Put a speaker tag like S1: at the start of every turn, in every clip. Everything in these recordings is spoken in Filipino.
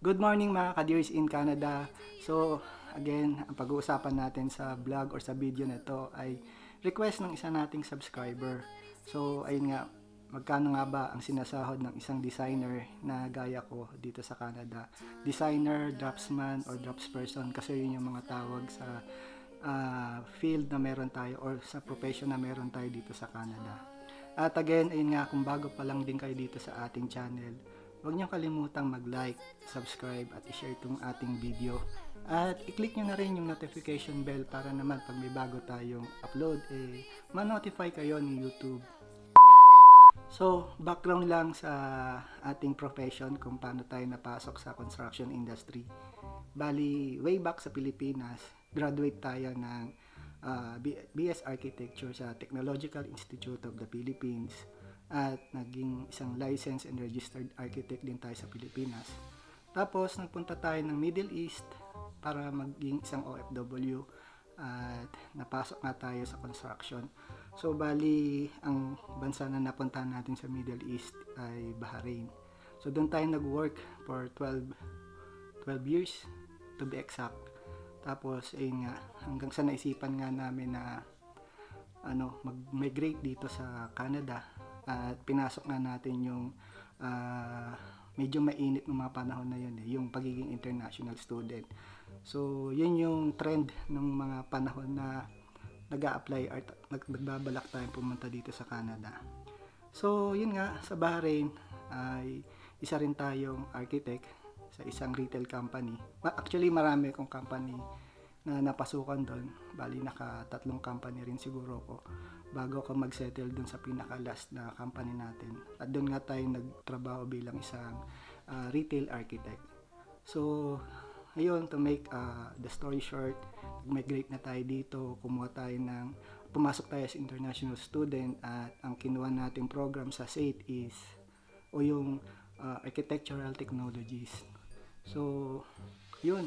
S1: Good morning mga ka-dears in Canada. So, again, ang pag-uusapan natin sa vlog or sa video na ito ay request ng isa nating subscriber. So, ayun nga, magkano nga ba ang sinasahod ng isang designer na gaya ko dito sa Canada? Designer, draftsman, or draftsperson kasi yun yung mga tawag sa field na meron tayo or sa profession na meron tayo dito sa Canada. At again, ayun nga, kung bago pa lang din kayo dito sa ating channel, huwag niyo kalimutang mag-like, subscribe at i-share itong ating video. At i-click niyo na rin yung notification bell para naman pag may bago tayong upload, ma-notify kayo ni YouTube. So, background lang sa ating profession kung paano tayo napasok sa construction industry. Bali, way back sa Pilipinas, graduate tayo ng BS Architecture sa Technological Institute of the Philippines at naging isang licensed and registered architect din tayo sa Pilipinas. Tapos nagpunta tayo ng Middle East para maging isang OFW at napasok nga tayo sa construction. So bali, ang bansa na napuntahan natin sa Middle East ay Bahrain. So doon tayo nag-work for 12 years to be exact. Tapos ayun nga, hanggang sa naisipan nga namin na mag-migrate dito sa Canada at pinasok nga natin yung medyo mainit ng mga panahon na yun, yung pagiging international student. So yun yung trend ng mga panahon na nag-a-apply at nagbabalak tayong pumunta dito sa Canada. So yun nga, sa Bahrain ay isa rin tayong architect sa isang retail company. Actually marami akong company na napasukan doon. Bali naka-3 company rin siguro ko bago ako mag-settle doon sa pinaka-last na company natin. At doon nga tayo nagtrabaho bilang isang retail architect. So, ayun, to make the story short, nag-migrate na tayo dito, pumasok tayo as international student at ang kinuha nating program sa SAIT is yung architectural technologies. So, yun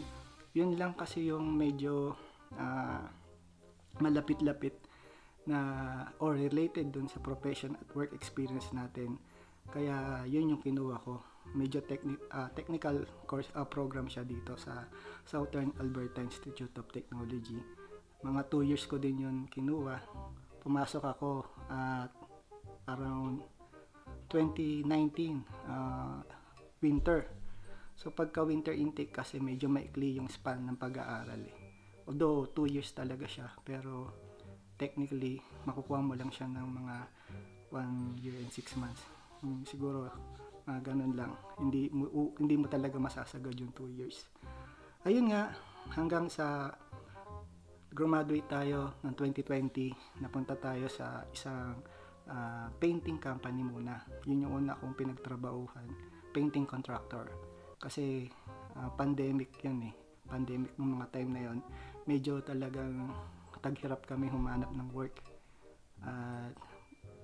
S1: lang kasi yung medyo malapit-lapit na or related dun sa profession at work experience natin. Kaya yun yung kinuha ko. Medyo technical course program siya dito sa Southern Alberta Institute of Technology. Mga 2 years ko din yun kinuha. Pumasok ako at around 2019 winter. So pagka winter intake kasi medyo maikli yung span ng pag-aaral Although 2 years talaga siya, pero technically makukuha mo lang siya ng mga 1 year and 6 months. Siguro ganun lang. Hindi mo talaga masasagad yung 2 years. Ayun nga, hanggang sa graduate tayo ng 2020, napunta tayo sa isang painting company muna. Yun yung una kong pinagtrabahuhan, painting contractor. Kasi pandemic yan pandemic ng mga time na yon, medyo talagang taghirap kami humanap ng work at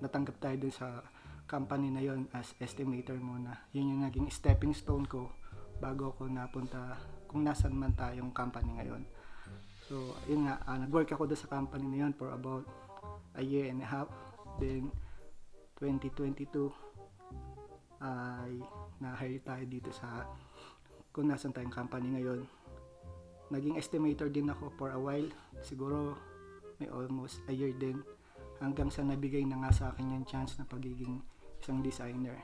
S1: natanggap tayo dun sa company na yon as estimator muna. Yun yung naging stepping stone ko bago ako napunta kung nasan man tayong company ngayon. So yun nga, nag-work ako doon sa company na yon for about a year and a half. Then 2022 ay na-hire tayo dito sa kung nasan tayong company ngayon. Naging estimator din ako for a while, siguro may almost a year din, hanggang sa nabigay na nga sa akin yung chance na pagiging isang designer.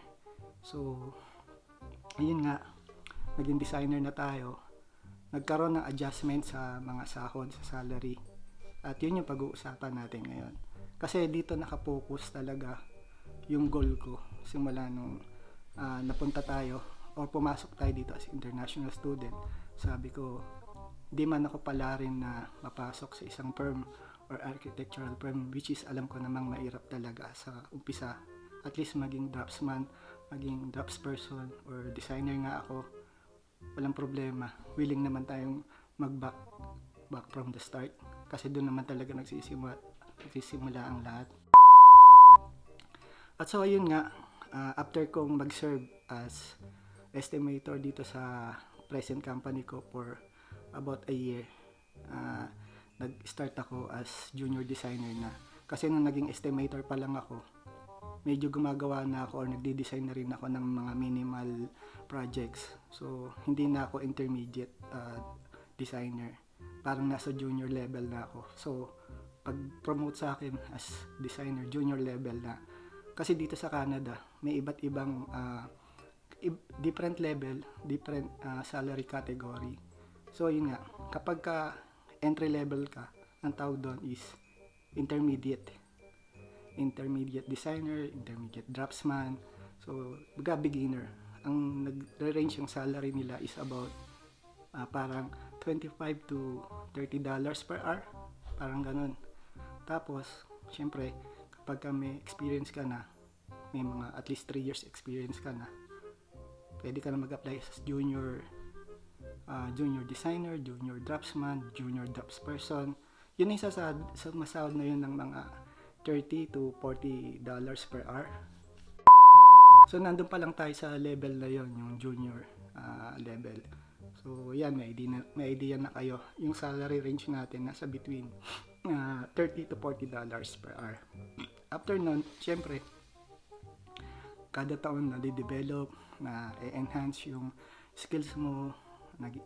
S1: So ayun nga, naging designer na tayo. Nagkaroon ng adjustment sa mga sahod, sa salary, at yun yung pag-uusapan natin ngayon. Kasi dito nakapokus talaga yung goal ko simula nung napunta tayo o pumasok tayo dito as international student. Sabi ko, di man ako pala rin na mapasok sa isang firm or architectural firm, which is alam ko namang mahirap talaga sa umpisa. At least maging draftsman, maging draftsperson or designer nga ako, walang problema. Willing naman tayong back from the start, kasi doon naman talaga nagsisimula ang lahat. At so ayun nga, after kong mag-serve as estimator dito sa present company ko for about a year, nag-start ako as junior designer na. Kasi nung naging estimator pa lang ako, medyo gumagawa na ako or nagdi-design na rin ako ng mga minimal projects. So, hindi na ako intermediate designer. Parang nasa junior level na ako. So, pag-promote sa akin as designer, junior level na. Kasi dito sa Canada, may iba't ibang different level, different salary category. So, yun nga, kapag ka entry level ka, ang tawag doon is intermediate designer, intermediate draftsman. So, baga beginner. Ang nag-range yung salary nila is about parang $25 to $30 per hour. Parang ganun. Tapos, syempre, kapag may experience ka na, may mga at least 3 years experience ka na, pwede ka na mag-apply sa junior designer, junior draftsman, junior draftsperson. Yun yung masahod na yun ng mga $30 to $40 per hour. So, nandun pa lang tayo sa level na yun, yung junior level. So, yan, may idea na kayo. Yung salary range natin nasa between $30 to $40 per hour. After nun, syempre, kada taon na di-develop, na enhance yung skills mo,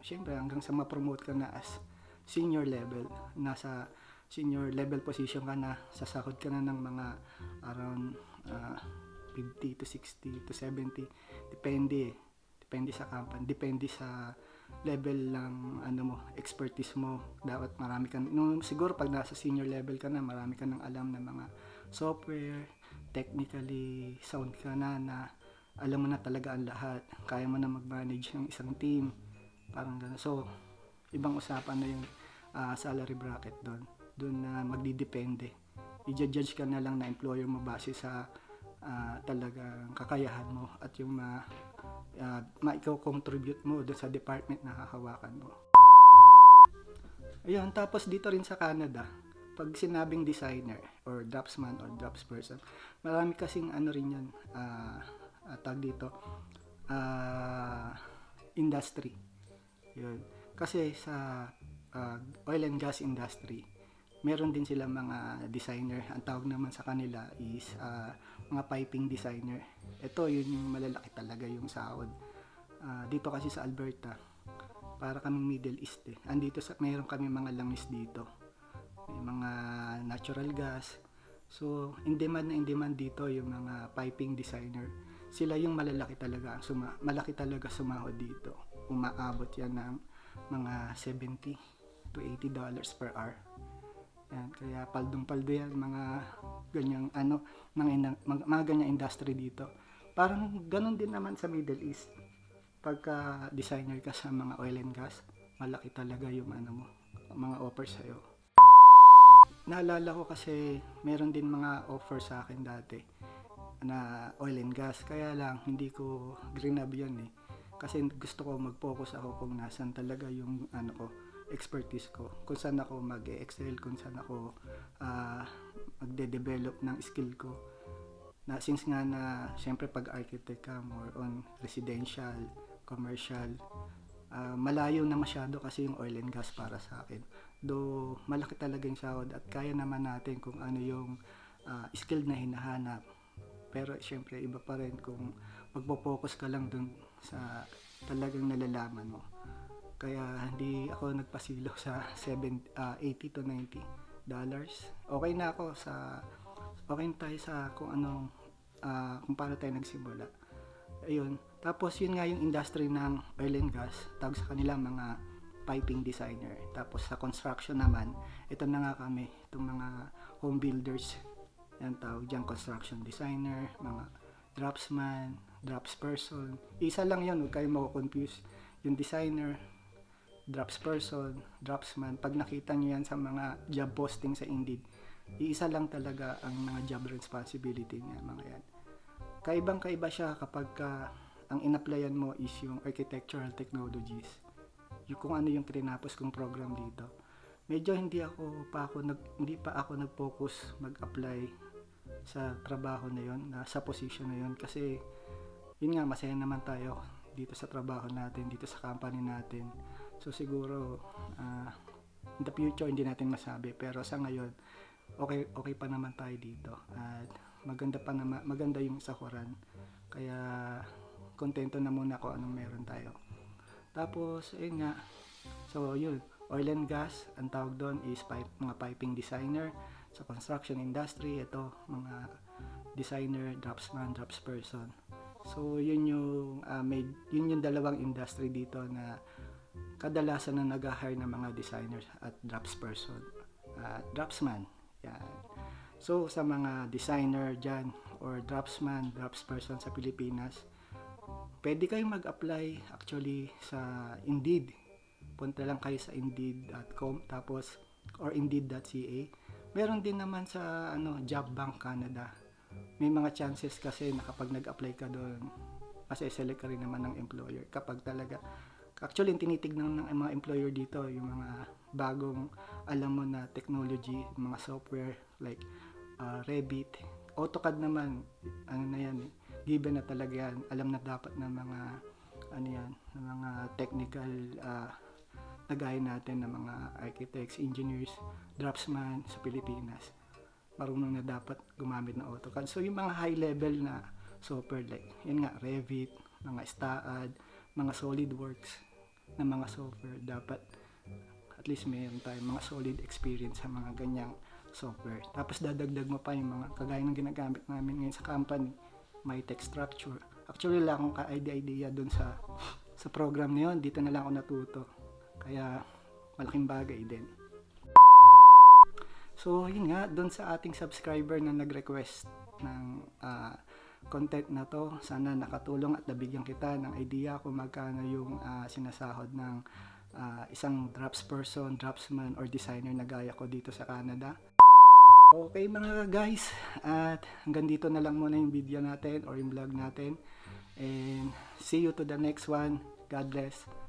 S1: syempre hanggang sa ma-promote ka na as senior level. Nasa senior level position ka na, sasahod ka na ng mga around 50 to 60 to 70, depende sa company, depende sa level ng expertise mo. Dapat marami ka, siguro pag nasa senior level ka na, marami ka nang alam ng mga software, technically sound ka na alam mo na talaga ang lahat, kaya mo na mag-manage ng isang team, parang gano'n. So, ibang usapan na yung salary bracket doon na magdidepende. I-judge ka na lang na employer mo base sa talagang kakayahan mo at yung ma-contribute mo doon sa department na hahawakan mo. Ayun, tapos dito rin sa Canada, pag sinabing designer or draftsman or draftsperson, marami kasing rin yan, tag dito, industry. Yun. Kasi sa oil and gas industry, meron din silang mga designer. Ang tawag naman sa kanila is mga piping designer. Ito, yun yung malalaki talaga yung sahod. Dito kasi sa Alberta, para kaming Middle East meron kami mga langis dito. May mga natural gas. So, in demand dito yung mga piping designer. Sila yung malaki talaga sumahod dito. Umaabot yan ng mga $70 to $80 per hour. Yan, kaya paldong-paldo yan mga ganyang mga ganyang industry dito. Parang ganun din naman sa Middle East. Pagka designer ka sa mga oil and gas, malaki talaga yung mga offers sa'yo. Naalala ko kasi meron din mga offer sa akin dati na oil and gas, kaya lang hindi ko grinab yun kasi gusto ko mag-focus ako kung nasan talaga yung expertise ko, kung saan ako mag-excel, kung saan ako magde-develop ng skill ko. Na since nga na syempre pag architect ka, more on residential, commercial, malayo na masyado kasi yung oil and gas para sa akin. Though malaki talaga yung sahod at kaya naman natin kung ano yung skill na hinahanap. Pero syempre iba pa rin kung magpo-focus ka lang dun sa talagang nalalaman mo. Kaya hindi ako nagpasilo sa $80 to $90. Okay na ako okay tayo sa kung paano tayo nagsimula. Ayun. Tapos yun nga yung industry ng oil and gas, tawag sa kanila mga piping designer. Tapos sa construction naman, ito na nga kami, itong mga home builders. Yan tawag dyan, construction designer, mga draftsman, draftsperson. Isa lang yun, huwag kayo mako-confuse. Yung designer, draftsperson, draftsman, pag nakita nyo yan sa mga job posting sa Indeed, iisa lang talaga ang mga job responsibility niya, mga yan. Kaibang-kaiba siya kapag ang in-applyan mo is yung architectural technologies. Yung kung ano yung tinapos kong program dito. Medyo hindi pa ako nag-focus mag-apply sa trabaho na yon, sa position na yon, kasi yun nga, masaya naman tayo dito sa trabaho natin, dito sa company natin. So siguro in the future hindi natin masabi, pero sa ngayon okay pa naman tayo dito at maganda yung sahuran. Kaya kontento na muna ako anong meron tayo. Tapos ayun nga. So yun, oil and gas, ang tawag doon is mga piping designer. Sa construction industry, ito mga designer, draftsman, draftsperson. So yun yung yun yung dalawang industry dito na kadalasan na nag-hire ng mga designers at draftsperson, draftsman. Yan. So sa mga designer dyan or draftsman, draftsperson sa Pilipinas, pwede kayong mag-apply actually sa Indeed. Punta lang kayo sa indeed.com tapos or indeed.ca. Meron din naman sa Job Bank Canada. May mga chances kasi na kapag nag-apply ka doon, mase-select ka rin naman ng employer. Kapag talaga, actually tinitignan ng mga employer dito yung mga bagong alam mo na technology, mga software like Revit, AutoCAD naman, na yan, given na talaga yan, alam na dapat ng mga ng mga technical na gaya natin ng mga architects, engineers, draftsman sa Pilipinas. Marunong na dapat gumamit ng AutoCAD. So yung mga high level na software like, yun nga, Revit, mga STAAD, mga SolidWorks na mga software, dapat at least mayroon tayong mga solid experience sa mga ganyang software. Tapos dadagdag mo pa yung mga kagaya ng ginagamit namin ngayon sa company, may text structure. Actually lang akong ka-idea dun sa program na yun, dito na lang ako natuto. Kaya malaking bagay din. So yun nga, dun sa ating subscriber na nag-request ng content na to, sana nakatulong at nabigyan kita ng idea kung magkano yung sinasahod ng isang draftsperson, draftsman or designer na gaya ko dito sa Canada. Okay mga guys, at hanggang dito na lang muna yung video natin or yung vlog natin, and see you to the next one. God bless.